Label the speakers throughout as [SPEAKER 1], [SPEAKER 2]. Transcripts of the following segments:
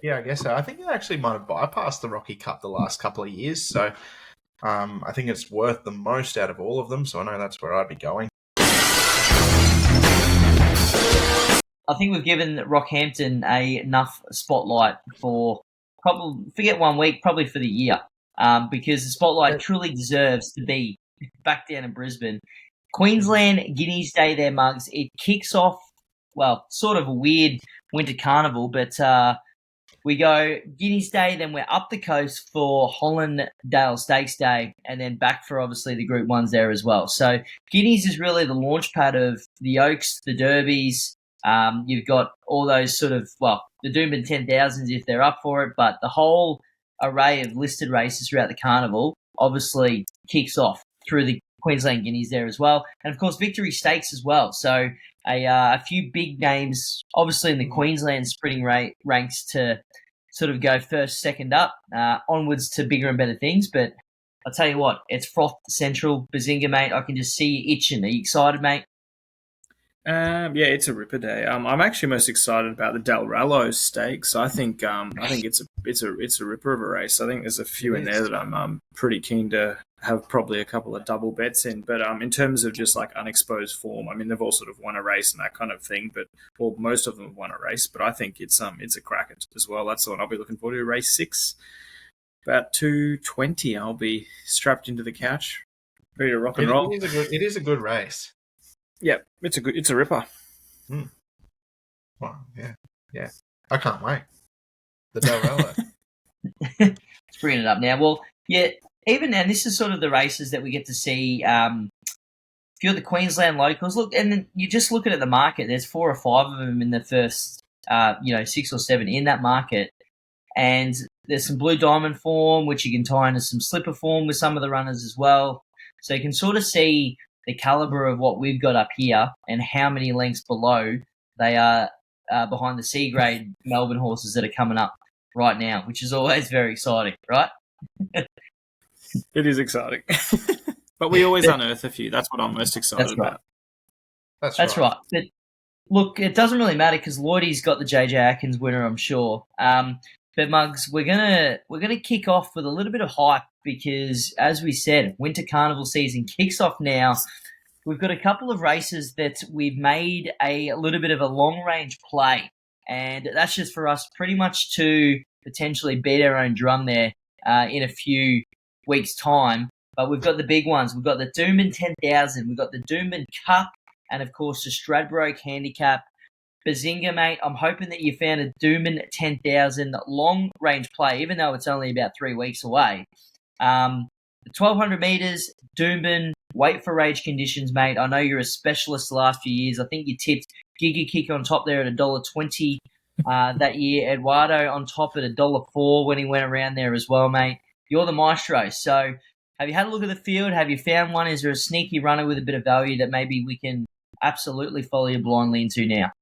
[SPEAKER 1] Yeah, I guess so. I think it actually might have bypassed the Rocky Cup the last couple of years, so I think it's worth the most out of all of them. So I know that's where I'd be going.
[SPEAKER 2] I think we've given Rockhampton enough spotlight for probably forget 1 week, probably for the year, because the spotlight truly deserves to be back down in Brisbane. Queensland Guineas Day, there, Mugs. It kicks off, well, sort of a weird Winter Carnival, but we go Guineas Day, then we're up the coast for Hollandale Stakes Day, and then back for obviously the Group 1s there as well. So Guineas is really the launch pad of the Oaks, the Derbies. You've got all those sort of, well, the Doomben 10,000s if they're up for it, but the whole array of listed races throughout the carnival obviously kicks off through the Queensland Guineas there as well. And of course, Victory Stakes as well. So a few big names, obviously in the Queensland sprinting ranks to sort of go first, second up, onwards to bigger and better things. But I'll tell you what, it's froth central, Bazinga, mate. I can just see you itching. Are you excited, mate?
[SPEAKER 3] Yeah, it's a ripper day. I'm actually most excited about the Dalrallo Stakes. I think it's a ripper of a race. I think there's a few in there that I'm pretty keen to have probably a couple of double bets in. But in terms of just like unexposed form, I mean they've all sort of won a race and that kind of thing. But well, most of them have won a race. But I think it's a cracker as well. That's the one I'll be looking forward to. Race 6, about 2:20. I'll be strapped into the couch, ready to rock and roll.
[SPEAKER 1] It is a good race.
[SPEAKER 3] Yeah, it's a ripper.
[SPEAKER 1] Well, yeah. I can't wait. The Dalrello.
[SPEAKER 2] Let's bring it up now. Well, yeah, even now, this is sort of the races that we get to see. A few of the Queensland locals. Look, and then you just look at the market. There's 4 or 5 of them in the first, 6 or 7 in that market. And there's some Blue Diamond form, which you can tie into some slipper form with some of the runners as well. So you can sort of see the caliber of what we've got up here and how many lengths below they are behind the C-grade Melbourne horses that are coming up right now, which is always very exciting, right?
[SPEAKER 3] It is exciting. But we always unearth a few. That's what I'm most excited about.
[SPEAKER 1] That's right.
[SPEAKER 2] But look, it doesn't really matter because Lloydie's got the JJ Atkins winner, I'm sure. But Muggs, we're gonna kick off with a little bit of hype because, as we said, Winter Carnival season kicks off now. We've got a couple of races that we've made a little bit of a long-range play, and that's just for us pretty much to potentially beat our own drum there in a few weeks' time. But we've got the big ones. We've got the Doomben 10,000. We've got the Doomben Cup, and, of course, the Stradbroke Handicap. Bazinga, mate, I'm hoping that you found a Doomben 10,000 long-range play, even though it's only about 3 weeks away. The 1,200 metres, Doomben, wait for rage conditions, mate. I know you're a specialist the last few years. I think you tipped Giga Kick on top there at $1.20 that year. Eduardo on top at $1.04 when he went around there as well, mate. You're the maestro. So have you had a look at the field? Have you found one? Is there a sneaky runner with a bit of value that maybe we can absolutely follow you blindly into now?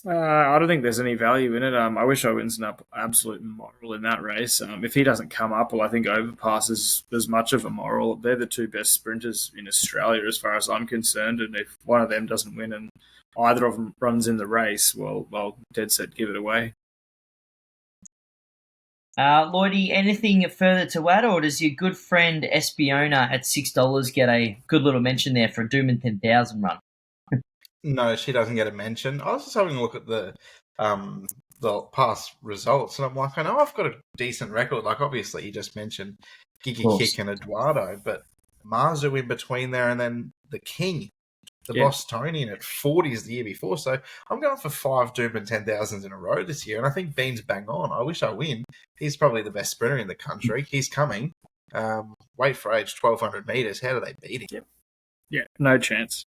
[SPEAKER 3] I don't think there's any value in it. I wish I wins an absolute moral in that race. If he doesn't come up, well, I think Overpass is as much of a moral. They're the 2 best sprinters in Australia as far as I'm concerned. And if one of them doesn't win and either of them runs in the race, well, I'll dead set give it away.
[SPEAKER 2] Lloydie, anything further to add, or does your good friend Espiona at $6 get a good little mention there for a Doomben 10,000 run?
[SPEAKER 1] No, she doesn't get a mention. I was just having a look at the past results, and I'm like, I know I've got a decent record. Like, obviously, you just mentioned Gigi Kick and Eduardo, but Marzu in between there, and then the King, the Bostonian at 40s the year before. So I'm going for 5 Doomben 10,000s in a row this year, and I think Bean's bang on. I wish I win. He's probably the best sprinter in the country. He's coming. Wait for age, 1,200 metres. How do they beat him?
[SPEAKER 3] Yeah, no chance.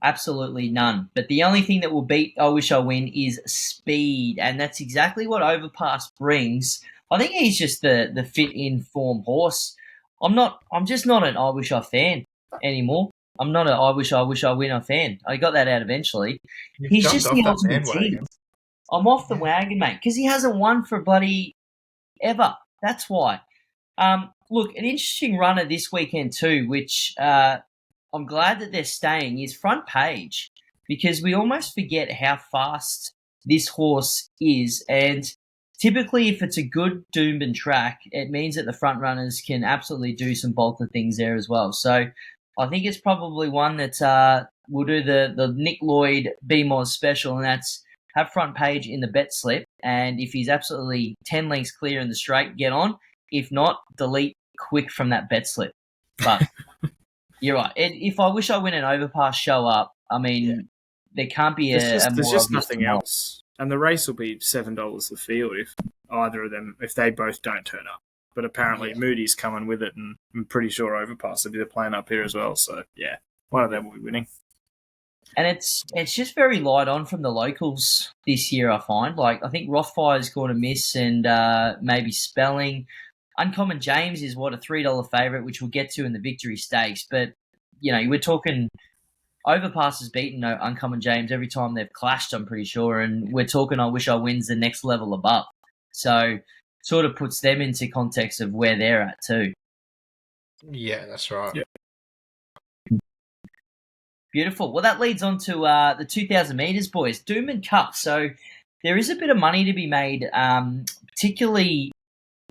[SPEAKER 2] Absolutely none. But the only thing that will beat I Wish I Win is speed, and that's exactly what Overpass brings. I think he's just the fit in form horse. I'm just not an I Wish I fan anymore. I'm not an I Wish I Win a fan. I got that out eventually. He's just the ultimate team. I'm off the wagon, mate, because he hasn't won for bloody ever. That's why. Look, an interesting runner this weekend too, which I'm glad that they're staying, is Front Page, because we almost forget how fast this horse is. And typically, if it's a good Doomben track, it means that the front runners can absolutely do some bolter things there as well. So I think it's probably one that we'll do the Nick Lloyd BMOS special, and that's have front page in the bet slip. And if he's absolutely 10 lengths clear in the straight, get on. If not, delete quick from that bet slip. But you're right. If I Wish I Win an Overpass show up, I mean, there can't be
[SPEAKER 3] there's
[SPEAKER 2] more
[SPEAKER 3] just
[SPEAKER 2] obvious
[SPEAKER 3] nothing
[SPEAKER 2] tomorrow.
[SPEAKER 3] else. And the race will be $7 the field if either of them, if they both don't turn up. But apparently Moody's coming with it, and I'm pretty sure Overpass will be the plan up here as well. So, yeah, one of them will be winning.
[SPEAKER 2] And it's just very light on from the locals this year, I find. Like, I think Rothfire's going to miss, and maybe Spelling. Uncommon James is, a $3 favourite, which we'll get to in the Victory Stakes. But, we're talking Overpass has beaten Uncommon James every time they've clashed, I'm pretty sure. And we're talking I Wish I Win's the next level above. So, sort of puts them into context of where they're at too.
[SPEAKER 1] Yeah, that's right.
[SPEAKER 3] Yeah.
[SPEAKER 2] Beautiful. Well, that leads on to the 2,000 metres, boys. Doomben Cup. So there is a bit of money to be made, particularly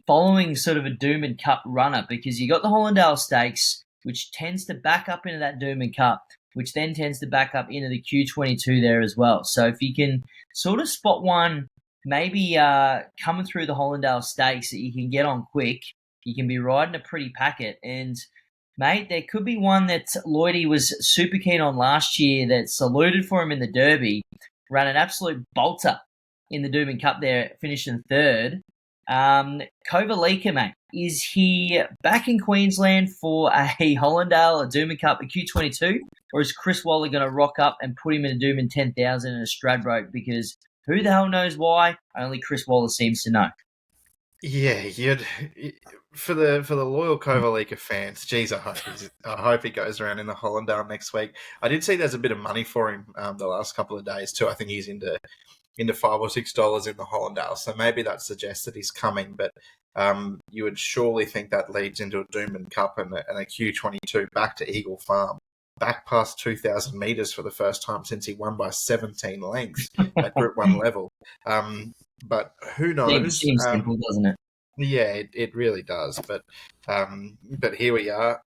[SPEAKER 2] following sort of a Doomben Cup runner, because you got the Hollandale Stakes, which tends to back up into that Doomben Cup, which then tends to back up into the Q22 there as well. So if you can sort of spot one, maybe coming through the Hollandale Stakes that you can get on quick, you can be riding a pretty packet. And mate, there could be one that Lloydie was super keen on last year that saluted for him in the Derby, ran an absolute bolter in the Doomben Cup there, finishing third. Kovalika, mate, is he back in Queensland for a Hollandale, a Doomben Cup, a Q22, or is Chris Waller going to rock up and put him in a Doomben 10,000 and a Stradbroke? Because who the hell knows why? Only Chris Waller seems to know.
[SPEAKER 1] Yeah, for the loyal Kovalika fans, geez, I hope he goes around in the Hollandale next week. I did see there's a bit of money for him the last couple of days too. I think he's into $5 or $6 in the Hollandale, so maybe that suggests that he's coming. But you would surely think that leads into a Doomben Cup and a Q22 back to Eagle Farm, back past 2,000 metres for the first time since he won by 17 lengths at Group 1 level. But who knows?
[SPEAKER 2] It seems simple, doesn't it?
[SPEAKER 1] Yeah, it really does. But here we are.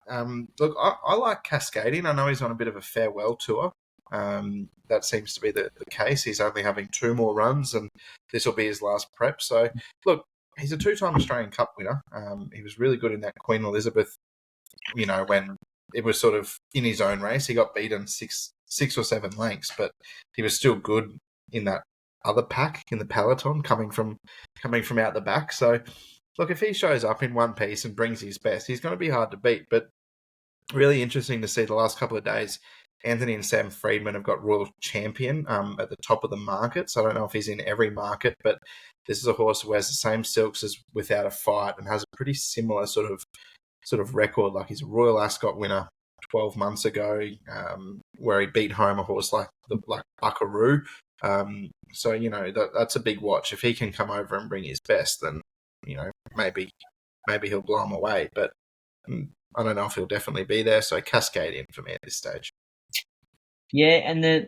[SPEAKER 1] Look, I like Cascading. I know he's on a bit of a farewell tour. That seems to be the case. He's only having 2 more runs, and this will be his last prep. So, look, he's a 2-time Australian Cup winner. He was really good in that Queen Elizabeth, when it was sort of in his own race. He got beaten 6 or 7 lengths, but he was still good in that other pack in the peloton coming from out the back. So, look, if he shows up in one piece and brings his best, he's going to be hard to beat. But really interesting to see the last couple of days. Anthony and Sam Friedman have got Royal Champion at the top of the market. So I don't know if he's in every market, but this is a horse who wears the same silks as Without a Fight and has a pretty similar sort of record. Like, he's a Royal Ascot winner 12 months ago, where he beat home a horse like Buckaroo. So that's a big watch. If he can come over and bring his best, then maybe he'll blow him away. But I don't know if he'll definitely be there. So Cascadian for me at this stage.
[SPEAKER 2] Yeah, and the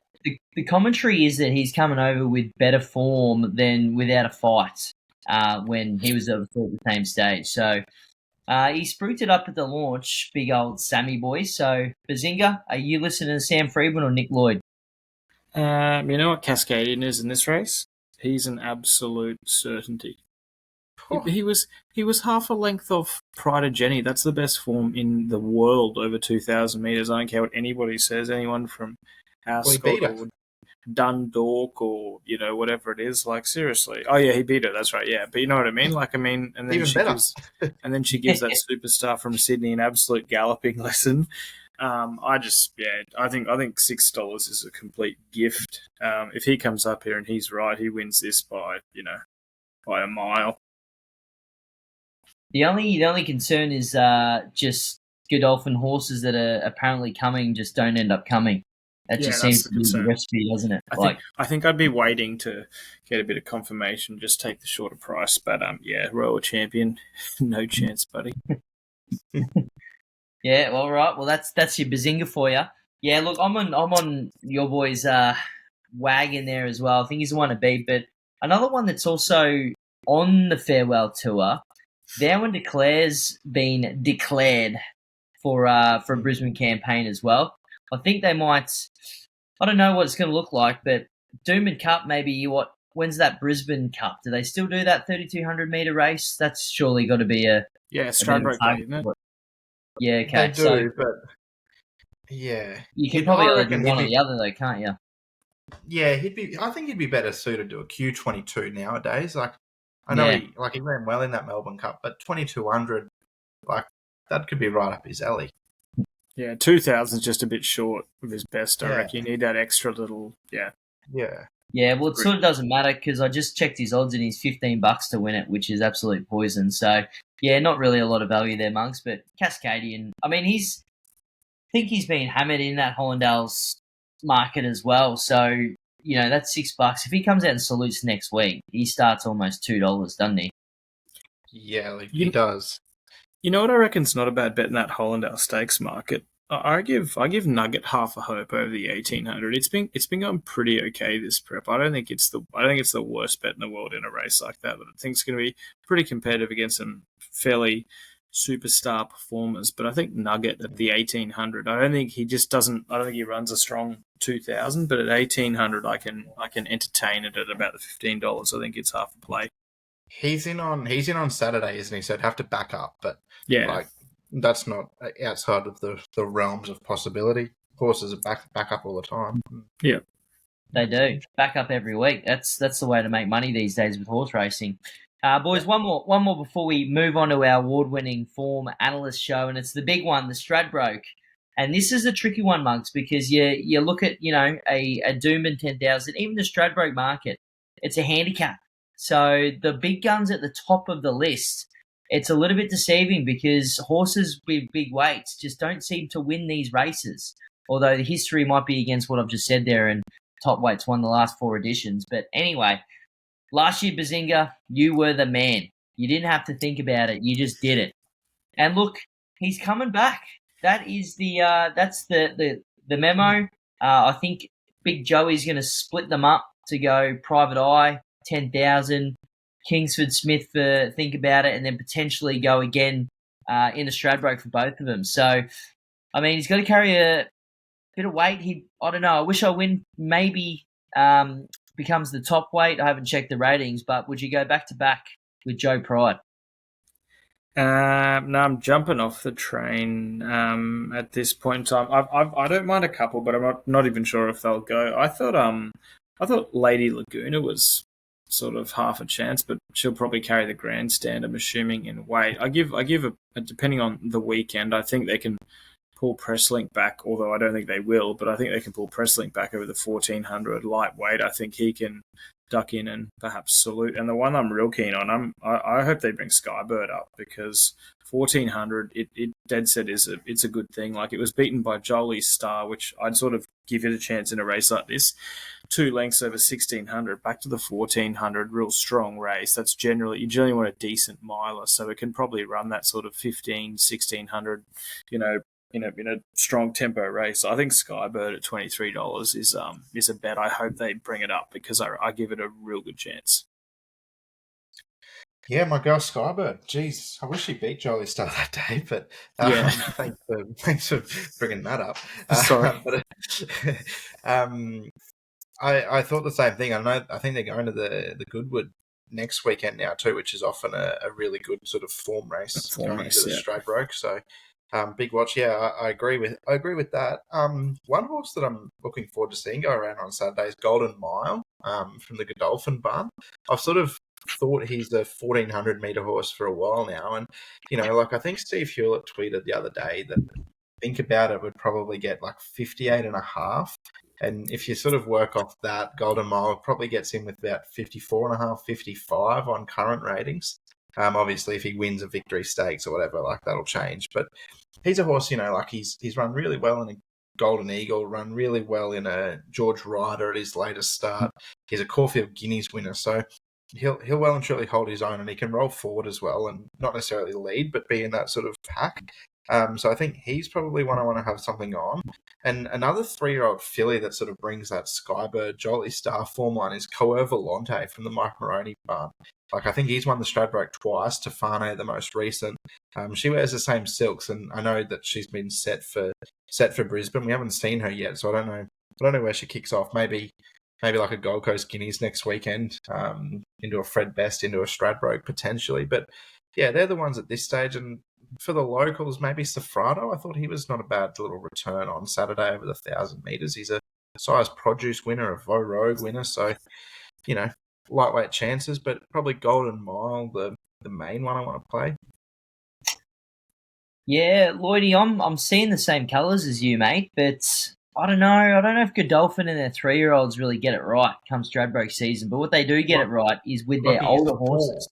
[SPEAKER 2] commentary is that he's coming over with better form than Without a Fight when he was at the same stage. So he spruiked it up at the launch, big old Sammy boy. So, Bazinga, are you listening to Sam Friedman or Nick Lloyd?
[SPEAKER 3] You know what Cascadian is in this race? He's an absolute certainty.
[SPEAKER 1] Oh.
[SPEAKER 3] He was half a length off Pride of Jenny. That's the best form in the world over 2,000 metres. I don't care what anybody says. Anyone from Ascot or Dundalk or whatever it is. Like, seriously. Oh yeah, he beat her. That's right. Yeah, but you know what I mean. Like, and then
[SPEAKER 1] even better.
[SPEAKER 3] She gives that superstar from Sydney an absolute galloping lesson. I think $6 is a complete gift. If he comes up here and he's right, he wins this by a mile.
[SPEAKER 2] The only concern is just Godolphin horses that are apparently coming just don't end up coming. That just seems to be the recipe, doesn't it?
[SPEAKER 3] I think I'd be waiting to get a bit of confirmation, just take the shorter price. But Royal Champion, no chance, buddy.
[SPEAKER 2] Yeah, well, right. Well, that's your Bazinga for you. Yeah, look, I'm on your boys' wagon there as well. I think he's the one to beat. But another one that's also on the farewell tour, Darwin Declare's been declared for a Brisbane campaign as well. I think they might. I don't know what it's going to look like, but Doomben Cup maybe. When's that Brisbane Cup? Do they still do that 3,200 metre race? That's surely got to be
[SPEAKER 3] Stradbroke Day, isn't it?
[SPEAKER 2] Yeah, okay.
[SPEAKER 1] They do, but yeah,
[SPEAKER 2] you can probably do one or the other though, can't you?
[SPEAKER 1] Yeah, I think he'd be better suited to a Q22 nowadays. Like, I know he ran well in that Melbourne Cup, but 2,200, like, that could be right up his alley.
[SPEAKER 3] Yeah, 2,000's just a bit short of his best. I reckon you need that extra little,
[SPEAKER 1] Yeah.
[SPEAKER 2] Yeah, well, it sort of doesn't matter because I just checked his odds and he's $15 to win it, which is absolute poison. So, yeah, not really a lot of value there, Mugs. But Cascadian, I mean, I think he's been hammered in that Hollandale's market as well. So, that's $6. If he comes out and salutes next week, he starts almost $2, doesn't he?
[SPEAKER 1] Yeah, he does.
[SPEAKER 3] You know what I reckon's not a bad bet in that Hollandale Stakes market? I give Nugget half a hope over the 1,800. It's been going pretty okay this prep. I don't think it's the worst bet in the world in a race like that. But I think it's going to be pretty competitive against some fairly superstar performers. But I think Nugget at the 1,800. I don't think he runs a strong 2,000. But at 1,800, I can entertain it at about the $15. I think it's half a play.
[SPEAKER 1] He's in on Saturday, isn't he? So he'd have to back up, but
[SPEAKER 3] yeah,
[SPEAKER 1] that's not outside of the realms of possibility. Horses are back up all the time.
[SPEAKER 3] Yeah,
[SPEAKER 2] they do back up every week. That's the way to make money these days with horse racing. Boys, one more before we move on to our award-winning form analyst show, and it's the big one, the Stradbroke. And this is a tricky one, Mugs, because you look at a Doomben 10,000, even the Stradbroke market, it's a handicap. So the big guns at the top of the list, it's a little bit deceiving because horses with big weights just don't seem to win these races. Although the history might be against what I've just said there, and top weights won the last 4 editions. But anyway, last year, Bazinga, you were the man. You didn't have to think about it. You just did it. And look, he's coming back. That is that's the memo. I think Big Joey's going to split them up to go Private Eye, 10,000, Kingsford Smith for Think About It, and then potentially go again in a Stradbroke for both of them. So, I mean, he's got to carry a bit of weight. I don't know. I wish I win. Maybe becomes the top weight. I haven't checked the ratings, but would you go back to back with Joe Pride?
[SPEAKER 3] No, I'm jumping off the train at this point in time. I don't mind a couple, but I'm not even sure if they'll go. I thought Lady Laguna was sort of half a chance, but she'll probably carry the grandstand, I'm assuming, in weight. I give depending on the weekend, I think they can pull Presslink back, although I don't think they will, but I think they can pull Presslink back over the 1,400 lightweight. I think he can duck in and perhaps salute. And the one I'm real keen on, I hope they bring Skybird up, because 1,400, it dead set it's a good thing. Like, it was beaten by Jolie's Star, which I'd sort of give it a chance in a race like this. 2 lengths over 1,600, back to the 1,400, real strong race. You generally want a decent miler, so it can probably run that sort of 1,500, 1,600, in a strong tempo race. I think Skybird at $23 is a bet. I hope they bring it up, because I give it a real good chance.
[SPEAKER 1] Yeah, my girl Skybird. Jeez, I wish she beat Jolie Star that day, but thanks for bringing that up.
[SPEAKER 3] Sorry.
[SPEAKER 1] But I thought the same thing. I think they're going to the Goodwood next weekend now too, which is often a really good sort of form race going into the Stradbroke. So big watch. Yeah, I agree with that. One horse that I'm looking forward to seeing go around on Saturday is Golden Mile from the Godolphin barn. I've sort of thought he's a 1,400 metre horse for a while now, and I think Steve Hewlett tweeted the other day that Think About It would probably get like 58.5. And if you sort of work off that, Golden Mile probably gets in with about 54.5, 55 on current ratings. Obviously, if he wins a Victory Stakes or whatever, like, that'll change. But he's a horse, he's run really well in a Golden Eagle, run really well in a George Ryder at his latest start. He's a Caulfield Guineas winner, so he'll well and truly hold his own, and he can roll forward as well, and not necessarily lead, but be in that sort of pack. So I think he's probably one I want to have something on. And another 3-year-old filly that sort of brings that Skybird Jolly Star form line is Coeur Volante from the Mike Moroney barn. Like, I think he's won the Stradbroke twice, Tefane the most recent. She wears the same silks, and I know that she's been set for Brisbane. We haven't seen her yet, so I don't know where she kicks off. Maybe like a Gold Coast Guineas next weekend, into a Fred Best, into a Stradbroke potentially. But yeah, they're the ones at this stage. And for the locals, maybe Safrado. I thought he was not a bad little return on Saturday over the 1,000 metres. He's a size produce winner, a Vo Rogue winner, so lightweight chances, but probably Golden Mile, the main one I want to play.
[SPEAKER 2] Yeah, Lloydie, I'm seeing the same colours as you, mate, but I don't know. I don't know if Godolphin and their 3-year-olds really get it right come Stradbroke season, but what they do get it right is with their older horses.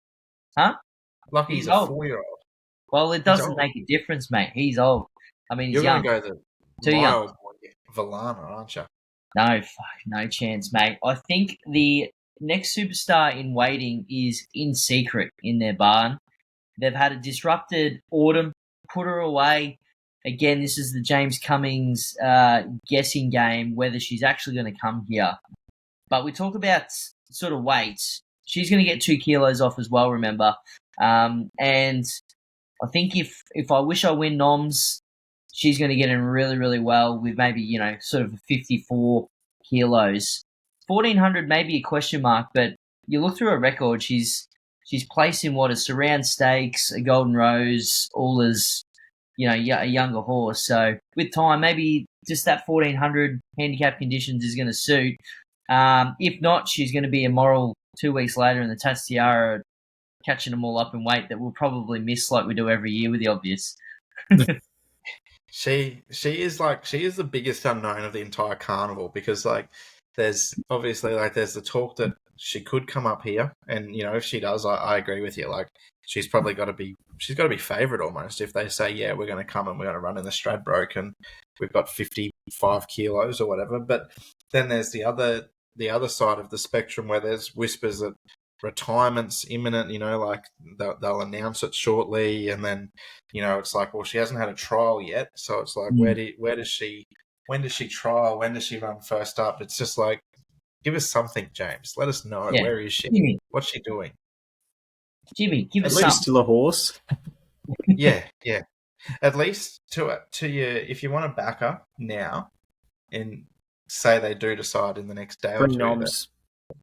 [SPEAKER 2] Huh?
[SPEAKER 1] Lucky's a 4-year-old.
[SPEAKER 2] Well, it doesn't make a difference, mate. He's old. I mean, he's young.
[SPEAKER 1] You're going to go the mild Valana, aren't you?
[SPEAKER 2] No chance, mate. I think the next superstar in waiting is In Secret in their barn. They've had a disrupted autumn, put her away. Again, this is the James Cummings guessing game, whether she's actually going to come here. But we talk about sort of weights. She's going to get 2 kilos off as well, remember. And I think if I Wish I Win noms, she's going to get in really, really well with maybe, sort of 54 kilos. 1,400 may be a question mark, but you look through her record, she's placed in a Surround Stakes, a Golden Rose, all as, a younger horse. So with time, maybe just that 1,400 handicap conditions is going to suit. If not, she's going to be a moral 2 weeks later in the Tatiara, catching them all up in weight that we'll probably miss like we do every year with the obvious.
[SPEAKER 1] She is the biggest unknown of the entire carnival, because there's the talk that she could come up here, and if she does, I agree with you. Like, she's got to be favourite almost if they say, yeah, we're going to come and we're going to run in the Stradbroke and we've got 55 kilos or whatever. But then there's the other side of the spectrum where there's whispers that retirement's imminent, they'll announce it shortly, and then it's like, well, she hasn't had a trial yet, so it's like, when does she trial, when does she run first up? It's just like, give us something, James. Let us know. Yeah. Where is she?
[SPEAKER 2] Jimmy.
[SPEAKER 1] What's she doing?
[SPEAKER 2] Jimmy, give us
[SPEAKER 3] something. At least still a horse.
[SPEAKER 1] yeah. At least to you, if you want to back her now, and say they do decide in the next day or two.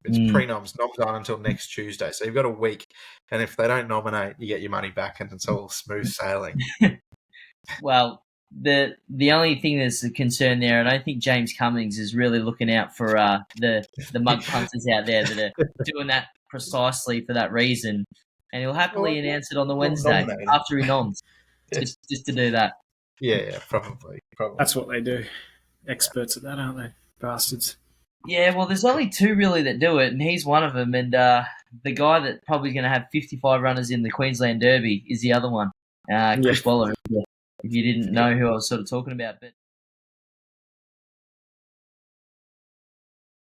[SPEAKER 1] It's pre-noms. Noms aren't until next Tuesday, so you've got a week. And if they don't nominate, you get your money back, and it's all smooth sailing.
[SPEAKER 2] Well, the only thing that's a concern there, I don't think James Cummings is really looking out for the mug punters out there that are doing that precisely for that reason. And he'll happily announce it on the Wednesday after he noms, just to do that.
[SPEAKER 1] Yeah, probably.
[SPEAKER 3] That's what they do. Experts at that, aren't they? Bastards.
[SPEAKER 2] Yeah, well, there's only 2 really that do it, and he's one of them. And the guy that probably going to have 55 runners in the Queensland Derby is the other one, Chris Waller. If you didn't know who I was sort of talking about, but